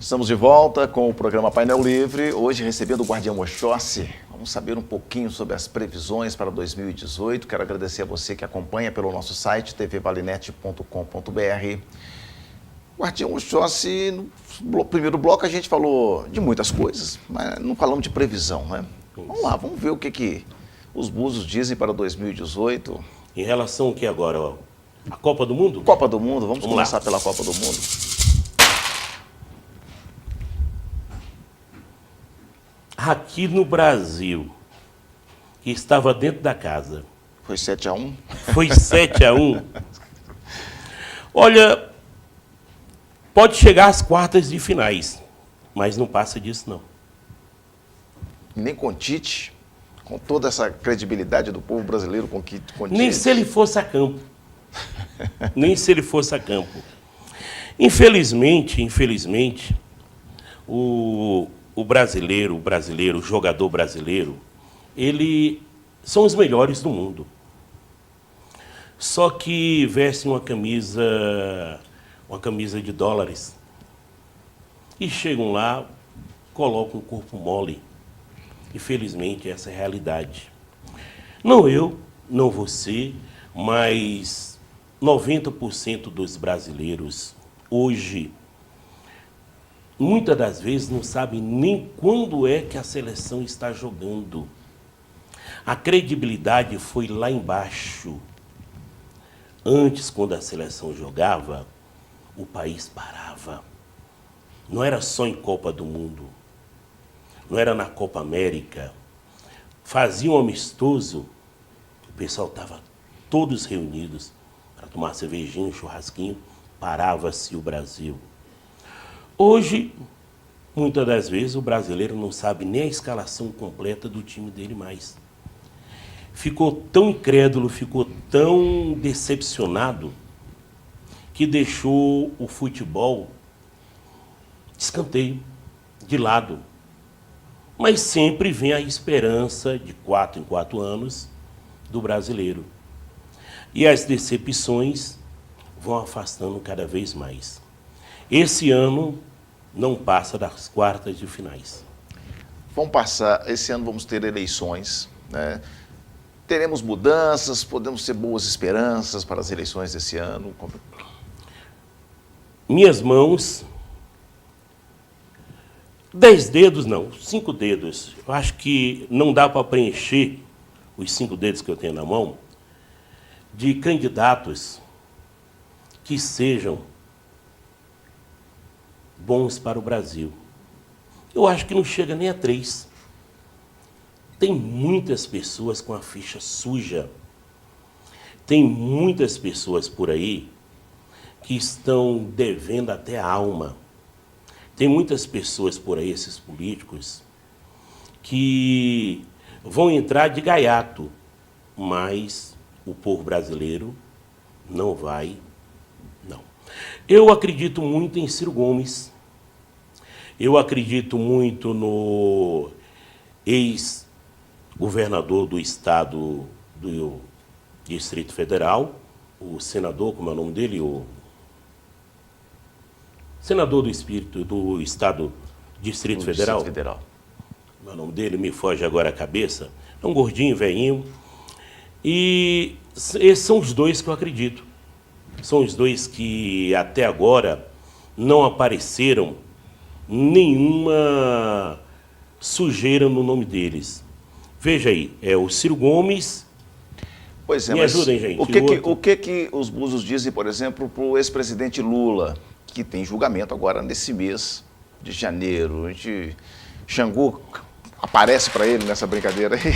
Estamos de volta com o programa Painel Livre, hoje recebendo o Guardião Oxóssi. Vamos saber um pouquinho sobre as previsões para 2018. Quero agradecer a você que acompanha pelo nosso site tvvalinete.com.br. Guardião Oxóssi, no primeiro bloco a gente falou de muitas coisas, mas não falamos de previsão, né? Vamos lá, vamos ver o que os búzios dizem para 2018. Em relação ao que agora? Ó, a Copa do Mundo? Copa do Mundo, vamos começar pela Copa do Mundo. Aqui no Brasil, que estava dentro da casa. Foi 7-1? Foi 7-1. Olha, pode chegar às quartas de finais, mas não passa disso, não. Nem com Tite, com toda essa credibilidade do povo brasileiro com Tite. Nem se ele fosse a campo. Nem se ele fosse a campo. Infelizmente, o brasileiro, o jogador brasileiro, ele são os melhores do mundo. Só que vestem uma camisa de dólares. E chegam lá, colocam um corpo mole. Infelizmente, essa é a realidade. Não eu, não você, mas 90% dos brasileiros hoje, muitas das vezes, não sabem nem quando é que a seleção está jogando. A credibilidade foi lá embaixo. Antes, quando a seleção jogava, o país parava. Não era só em Copa do Mundo. Não era na Copa América. Fazia um amistoso, o pessoal estava todos reunidos para tomar cervejinha, churrasquinho, parava-se o Brasil. Hoje, muitas das vezes, o brasileiro não sabe nem a escalação completa do time dele mais. Ficou tão incrédulo, ficou tão decepcionado, que deixou o futebol de escanteio, de lado. Mas sempre vem a esperança, de 4 em 4 anos, do brasileiro. E as decepções vão afastando cada vez mais. Esse ano não passa das quartas de finais. Vamos passar, esse ano vamos ter eleições, né? Teremos mudanças, podemos ter boas esperanças para as eleições desse ano. Minhas mãos, 10 dedos não, 5 dedos. Eu acho que não dá para preencher os 5 dedos que eu tenho na mão de candidatos que sejam bons para o Brasil. Eu acho que não chega nem a 3. Tem muitas pessoas com a ficha suja. Tem muitas pessoas por aí que estão devendo até a alma. Tem muitas pessoas por aí, esses políticos, que vão entrar de gaiato, mas o povo brasileiro não vai, não. Eu acredito muito em Ciro Gomes. Eu acredito muito no ex-governador do estado do Distrito Federal, o senador, como é o nome dele? O senador do estado Distrito Federal. Distrito Federal. O nome dele me foge agora a cabeça. É um gordinho, velhinho. E esses são os dois que eu acredito. São os dois que até agora não apareceram nenhuma sujeira no nome deles. Veja aí, é o Ciro Gomes. Pois é, me ajudem, gente. O que os búzios dizem, por exemplo, para o ex-presidente Lula, que tem julgamento agora nesse mês de janeiro? Xangu aparece para ele nessa brincadeira aí.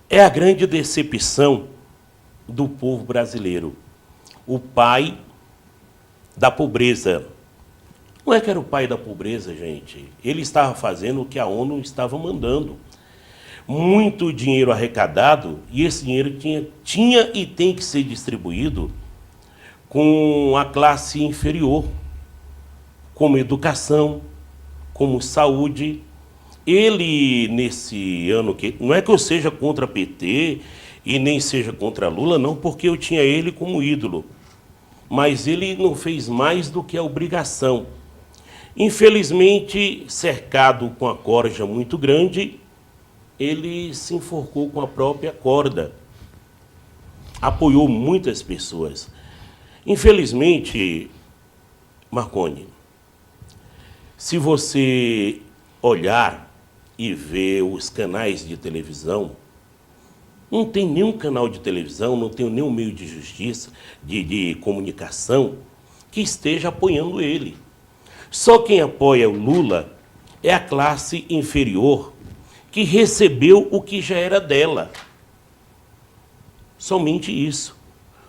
É a grande decepção do povo brasileiro. O pai da pobreza. Não é que era o pai da pobreza, gente. Ele estava fazendo o que a ONU estava mandando. Muito dinheiro arrecadado, e esse dinheiro tinha e tem que ser distribuído com a classe inferior, como educação, como saúde. Ele, nesse ano, não é que eu seja contra a PT, e nem seja contra Lula, não porque eu tinha ele como ídolo, mas ele não fez mais do que a obrigação. Infelizmente, cercado com a corja muito grande, ele se enforcou com a própria corda. Apoiou muitas pessoas. Infelizmente, Marconi, se você olhar e ver os canais de televisão, não tem nenhum canal de televisão, não tem nenhum meio de justiça, de comunicação, que esteja apoiando ele. Só quem apoia o Lula é a classe inferior que recebeu o que já era dela. Somente isso.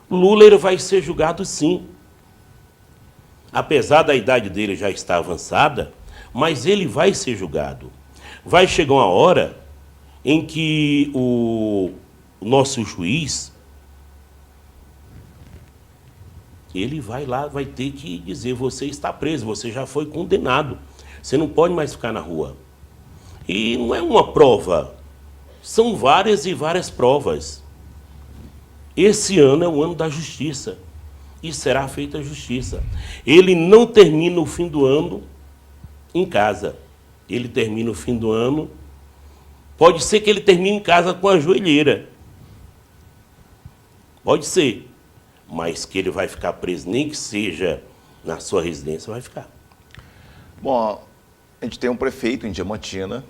Lula ele vai ser julgado sim. Apesar da idade dele já estar avançada, mas ele vai ser julgado. Vai chegar uma hora em que o nosso juiz, ele vai lá, vai ter que dizer, você está preso, você já foi condenado, você não pode mais ficar na rua. E não é uma prova, são várias e várias provas. Esse ano é o ano da justiça, e será feita a justiça. Ele não termina o fim do ano em casa, ele termina o fim do ano, pode ser que ele termine em casa com a joelheira, pode ser, mas que ele vai ficar preso, nem que seja na sua residência, vai ficar. Bom, a gente tem um prefeito em Diamantina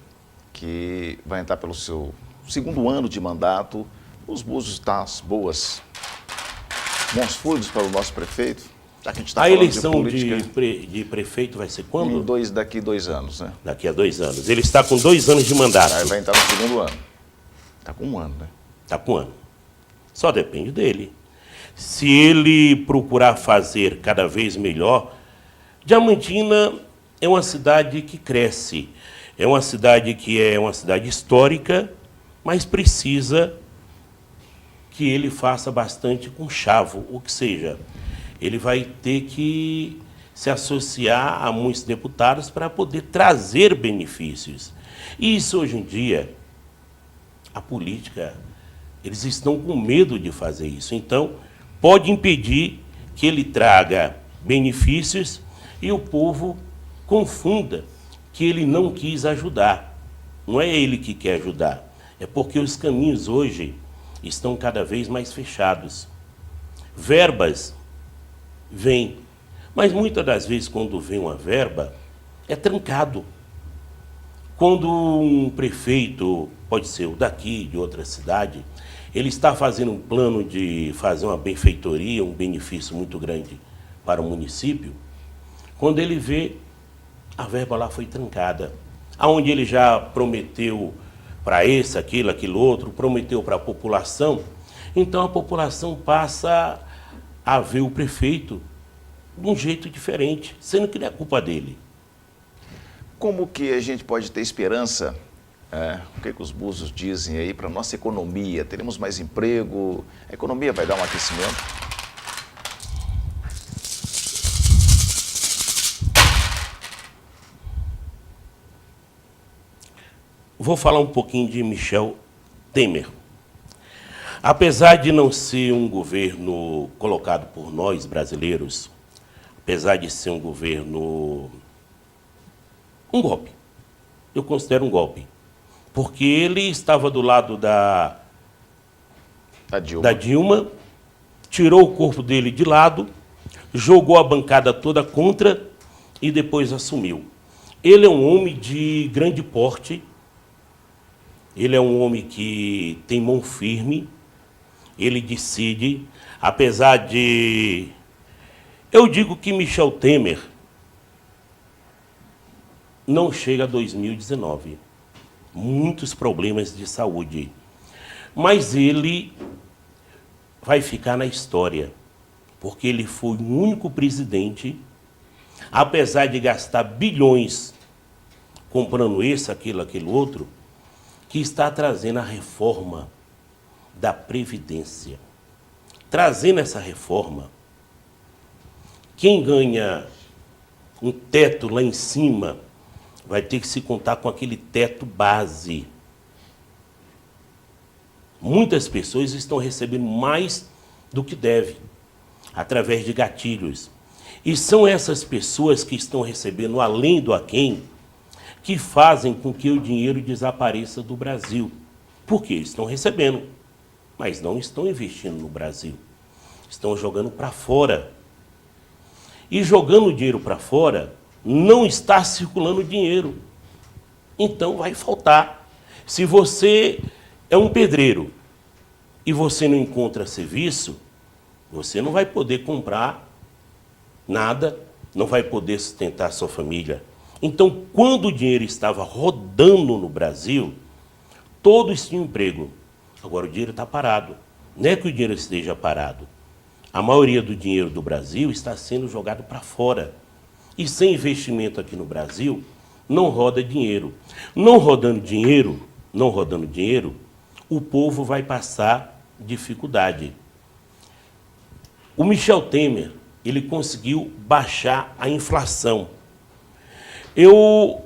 que vai entrar pelo seu segundo ano de mandato. Os Búzios estão bons fluidos para o nosso prefeito, já que a gente está falando eleição de política. de prefeito vai ser quando? Daqui 2 anos, né? Daqui a 2 anos. Ele está com 2 anos de mandato. Aí vai entrar no segundo ano. Está com 1 ano, né? Está com 1 ano. Só depende dele. Se ele procurar fazer cada vez melhor, Diamantina é uma cidade que cresce, é uma cidade que é uma cidade histórica, mas precisa que ele faça bastante com chavo, ou que seja, ele vai ter que se associar a muitos deputados para poder trazer benefícios. E isso hoje em dia, a política, eles estão com medo de fazer isso. Então, pode impedir que ele traga benefícios e o povo confunda que ele não quis ajudar. Não é ele que quer ajudar, é porque os caminhos hoje estão cada vez mais fechados. Verbas vêm, mas muitas das vezes quando vem uma verba, é trancado. Quando um prefeito, pode ser o daqui, de outra cidade, ele está fazendo um plano de fazer uma benfeitoria, um benefício muito grande para o município, quando ele vê, a verba lá foi trancada. Aonde ele já prometeu para esse, aquilo outro, prometeu para a população, então a população passa a ver o prefeito de um jeito diferente, sendo que não é culpa dele. Como que a gente pode ter esperança? O que os Búzios dizem aí para a nossa economia? Teremos mais emprego? A economia vai dar um aquecimento? Vou falar um pouquinho de Michel Temer. Apesar de não ser um governo colocado por nós, brasileiros, apesar de ser um governo... um golpe. Eu considero um golpe. Porque ele estava do lado da Dilma, tirou o corpo dele de lado, jogou a bancada toda contra e depois assumiu. Ele é um homem de grande porte, ele é um homem que tem mão firme, ele decide, apesar de... Eu digo que Michel Temer não chega a 2019. Muitos problemas de saúde. Mas ele vai ficar na história, porque ele foi o único presidente, apesar de gastar bilhões comprando esse, aquilo outro, que está trazendo a reforma da Previdência. Trazendo essa reforma, quem ganha um teto lá em cima vai ter que se contar com aquele teto base. muitas pessoas estão recebendo mais do que deve, através de gatilhos. E são essas pessoas que estão recebendo além do aquém que fazem com que o dinheiro desapareça do Brasil. Porque eles estão recebendo, mas não estão investindo no Brasil. Estão jogando para fora. E jogando o dinheiro para fora, não está circulando dinheiro. Então vai faltar. Se você é um pedreiro e você não encontra serviço, você não vai poder comprar nada, não vai poder sustentar sua família. Então, quando o dinheiro estava rodando no Brasil, todos tinham emprego. Agora o dinheiro está parado. Não é que o dinheiro esteja parado. A maioria do dinheiro do Brasil está sendo jogado para fora. E sem investimento aqui no Brasil, não roda dinheiro. Não rodando dinheiro, o povo vai passar dificuldade. O Michel Temer, ele conseguiu baixar a inflação. Eu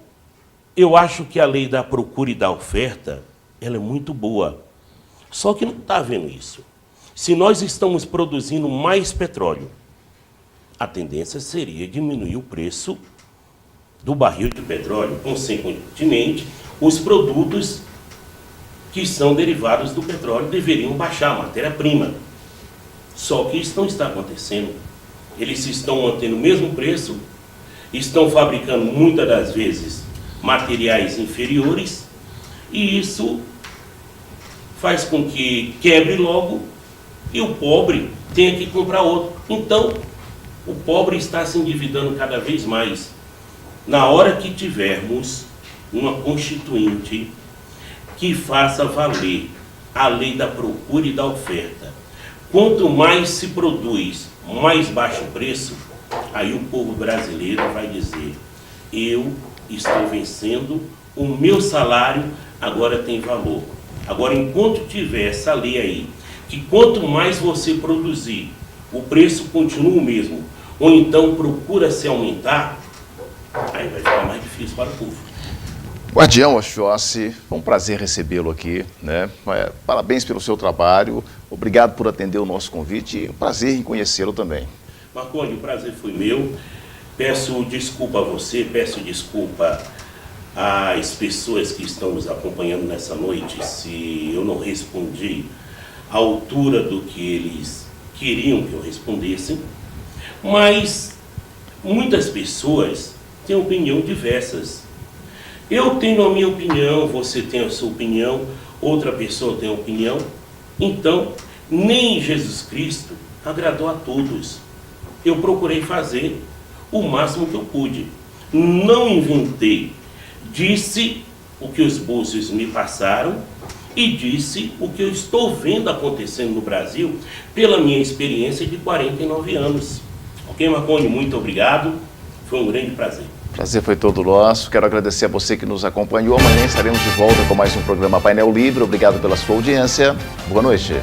acho que a lei da procura e da oferta, ela é muito boa. Só que não está vendo isso. Se nós estamos produzindo mais petróleo, a tendência seria diminuir o preço do barril de petróleo, consequentemente, os produtos que são derivados do petróleo deveriam baixar, a matéria-prima. Só que isso não está acontecendo. Eles estão mantendo o mesmo preço, estão fabricando muitas das vezes materiais inferiores, e isso faz com que quebre logo e o pobre tenha que comprar outro. Então, o pobre está se endividando cada vez mais. Na hora que tivermos uma constituinte que faça valer a lei da procura e da oferta, quanto mais se produz, mais baixo o preço, aí o povo brasileiro vai dizer: eu estou vencendo, o meu salário agora tem valor. Agora, enquanto tiver essa lei aí, que quanto mais você produzir, o preço continua o mesmo, ou então procura se aumentar, aí vai ficar mais difícil para o povo. Guardião Oxóssi, foi um prazer recebê-lo aqui, né? Parabéns pelo seu trabalho, obrigado por atender o nosso convite e um prazer em conhecê-lo também. Marconi, o prazer foi meu. Peço desculpa a você, peço desculpa às pessoas que estão nos acompanhando nessa noite se eu não respondi à altura do que eles queriam que eu respondesse, mas muitas pessoas têm opinião diversas. Eu tenho a minha opinião, você tem a sua opinião, outra pessoa tem a opinião. Então, nem Jesus Cristo agradou a todos. Eu procurei fazer o máximo que eu pude. Não inventei. Disse o que os búzios me passaram e disse o que eu estou vendo acontecendo no Brasil pela minha experiência de 49 anos. Ok, Marconi? Muito obrigado. Foi um grande prazer. Prazer foi todo nosso. Quero agradecer a você que nos acompanhou. Amanhã estaremos de volta com mais um programa Painel Livre. Obrigado pela sua audiência. Boa noite.